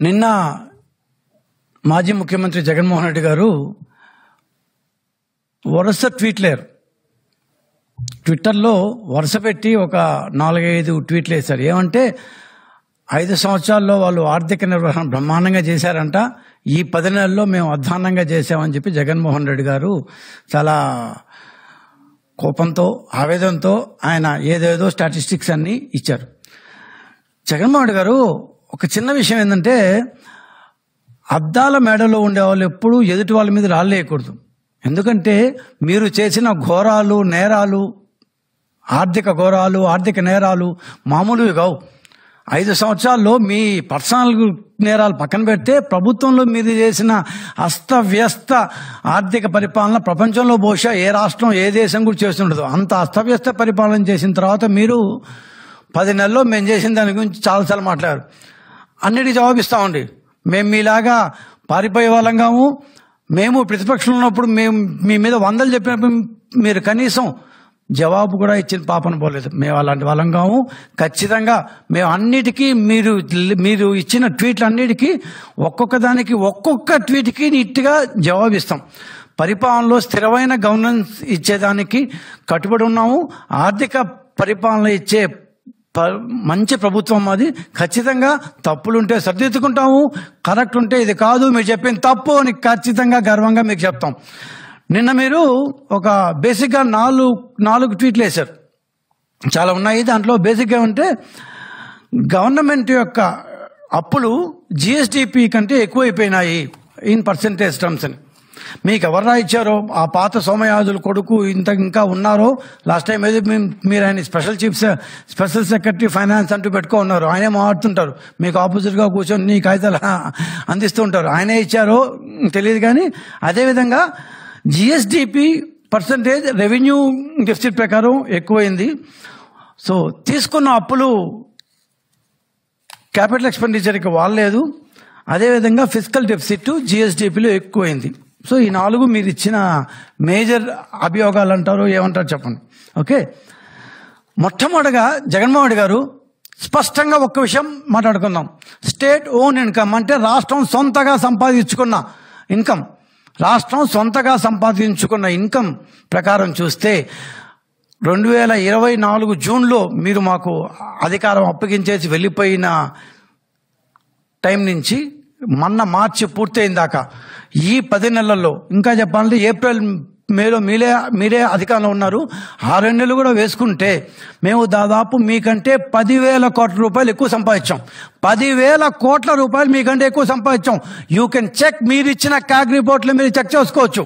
నిన్న మాజీ ముఖ్యమంత్రి జగన్మోహన్ రెడ్డి గారు వరుస ట్విట్టర్లో వరుస పెట్టి ఒక 4-5 ట్వీట్లు వేశారు. ఏమంటే 5 సంవత్సరాల్లో వాళ్ళు ఆర్థిక నిర్వహణ బ్రహ్మాండంగా చేశారంట, ఈ 10 నెలల్లో మేము అధ్వాన్నంగా చేశామని చెప్పి జగన్మోహన్ రెడ్డి గారు చాలా కోపంతో ఆవేదనతో ఆయన ఏదేదో స్టాటిస్టిక్స్ అన్ని ఇచ్చారు. జగన్మోహన్ రెడ్డి గారు ఒక చిన్న విషయం ఏంటంటే, అద్దాల మేడలో ఉండేవాళ్ళు ఎప్పుడూ ఎదుటి వాళ్ళ మీద రాళ్ళేయకూడదు. ఎందుకంటే మీరు చేసిన ఘోరాలు, నేరాలు, ఆర్థిక ఘోరాలు, ఆర్థిక నేరాలు మామూలువి కావు. 5 సంవత్సరాల్లో మీ పర్సనల్ నేరాలు పక్కన పెడితే ప్రభుత్వంలో మీరు చేసిన అస్తవ్యస్త ఆర్థిక పరిపాలన ప్రపంచంలో బహుశా ఏ రాష్ట్రం ఏ దేశం కూడా చేస్తుండదు. అంత అస్తవ్యస్త పరిపాలన చేసిన తర్వాత మీరు 10 నెలల్లో మేము చేసిన దాని గురించి చాలాసార్లు మాట్లాడారు. అన్నిటికీ జవాబిస్తామండి. మేము మీలాగా పారిపోయే వాళ్ళం కాము. మేము ప్రతిపక్షంలో ఉన్నప్పుడు మేము మీ మీద 100 చెప్పినప్పుడు మీరు కనీసం జవాబు కూడా ఇచ్చిన పాపన పోలేదు. మేము అలాంటి వాళ్ళం కాము. ఖచ్చితంగా మేము అన్నిటికీ మీరు ఇచ్చిన ట్వీట్లు అన్నిటికీ ఒక్కొక్క ట్వీట్కి నీట్గా జవాబిస్తాం. పరిపాలనలో స్థిరమైన గవర్నెన్స్ ఇచ్చేదానికి కట్టుబడి ఉన్నాము. ఆర్థిక పరిపాలన ఇచ్చే మంచి ప్రభుత్వం అది. ఖచ్చితంగా తప్పులుంటే సరిదిద్దుకుంటాము, కరెక్ట్ ఉంటే ఇది కాదు మీరు చెప్పింది తప్పు అని ఖచ్చితంగా గర్వంగా మీకు చెప్తాం. నిన్న మీరు ఒక బేసిక్గా 4 ట్వీట్లు వేశారు. చాలా ఉన్నాయి. దాంట్లో బేసిక్గా ఉంటే గవర్నమెంట్ యొక్క అప్పులు జిఎస్డిపి కంటే ఎక్కువైపోయినాయి ఇన్ పర్సెంటేజ్ టర్మ్స్ అని. మీకు ఎవరు ఇచ్చారో ఆ పాత సోమయాజుల కొడుకు ఇంకా ఉన్నారో, లాస్ట్ టైం ఏదో మీరు ఆయన స్పెషల్ సెక్రటరీ ఫైనాన్స్ అంటూ ఉన్నారు. ఆయనే మాట్లాడుతుంటారు, మీకు ఆపోజిట్గా కూర్చొని నీ కాగితాలు అందిస్తూ ఉంటారు. ఆయనే ఇచ్చారో తెలియదు. కానీ అదేవిధంగా జిఎస్డిపి పర్సంటేజ్ రెవెన్యూ డెఫిసిట్ ప్రకారం ఎక్కువైంది. సో తీసుకున్న అప్పులు క్యాపిటల్ ఎక్స్పెండిచర్కి వాళ్ళలేదు. అదేవిధంగా ఫిజికల్ డెఫిసిట్ జిఎస్డిపిలో ఎక్కువైంది. సో ఈ 4 మీరు ఇచ్చిన మేజర్ అభియోగాలు అంటారు, ఏమంటారు చెప్పండి. ఓకే, మొట్టమొదటిగా జగన్మోహన్ రెడ్డి గారు స్పష్టంగా ఒక్క విషయం మాట్లాడుకుందాం. స్టేట్ ఓన్ ఇన్కమ్ అంటే రాష్ట్రం సొంతగా సంపాదించుకున్న ఇన్కమ్ ప్రకారం చూస్తే 2024 జూన్లో మీరు మాకు అధికారం అప్పగించేసి వెళ్ళిపోయిన టైం నుంచి మొన్న మార్చి పూర్తయిన దాకా ఈ 10 నెలల్లో, ఇంకా చెప్పాలంటే ఏప్రిల్ మేలో మీరే అధికారంలో ఉన్నారు. 6 నెలలు కూడా వేసుకుంటే మేము దాదాపు మీకంటే 10,000 కోట్ల రూపాయలు ఎక్కువ సంపాదించాం. 10,000 కోట్ల రూపాయలు మీకంటే ఎక్కువ సంపాదించాం. You can check. మీరు ఇచ్చిన క్యాగ్ రిపోర్ట్లు మీరు చెక్ చేసుకోవచ్చు.